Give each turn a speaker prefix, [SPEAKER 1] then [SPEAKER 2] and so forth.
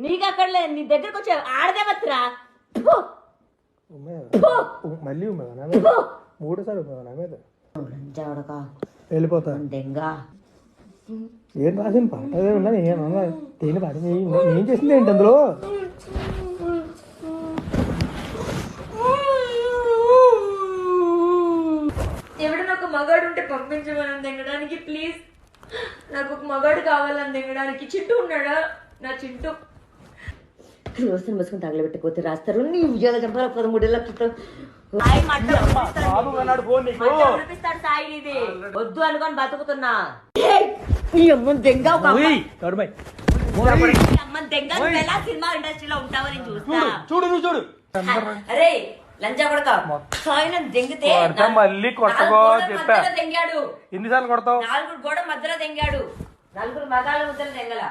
[SPEAKER 1] నీకు అక్కడ లేదు, నీ దగ్గరకు వచ్చే ఆడదే వత్తురా.
[SPEAKER 2] మళ్ళీ మూడోసారి వెళ్ళిపోతా. ఏం రాసిన పాట ఉన్నా ఏమన్నా తేని పాట ఏం చేసింది ఏంటి అందులో?
[SPEAKER 1] ఎవడన్నా ఒక మగాడు ఉంటే పంపించమని దిగడానికి ప్లీజ్. నాకు ఒక మగాడు కావాలని దిగడానికి. చింటూ ఉన్నాడా? నా చింటూ రోజున మసుకుని తగలబెట్టకపోతే రాస్తారు. నీ ఉద్యోగ చంపాలి 13 లక్షలతో సాయి నీది వద్దు అనుకొని బతుకుతున్నా. సినిమా ఇండస్ట్రీలో ఉంటావా నేను చూస్తా.
[SPEAKER 2] చూడు
[SPEAKER 1] అరే లంచా కొడక సాయి నన్ను దెంగితే
[SPEAKER 2] మళ్ళీ కొట్టగా చెప్పా.
[SPEAKER 1] దెంగాడు.
[SPEAKER 2] ఎన్నిసార్లు కొడతావు?
[SPEAKER 1] 4 గోడ మధ్యలో దెంగాడు. 4 మగాళ్ళ మధ్యలో దెంగల.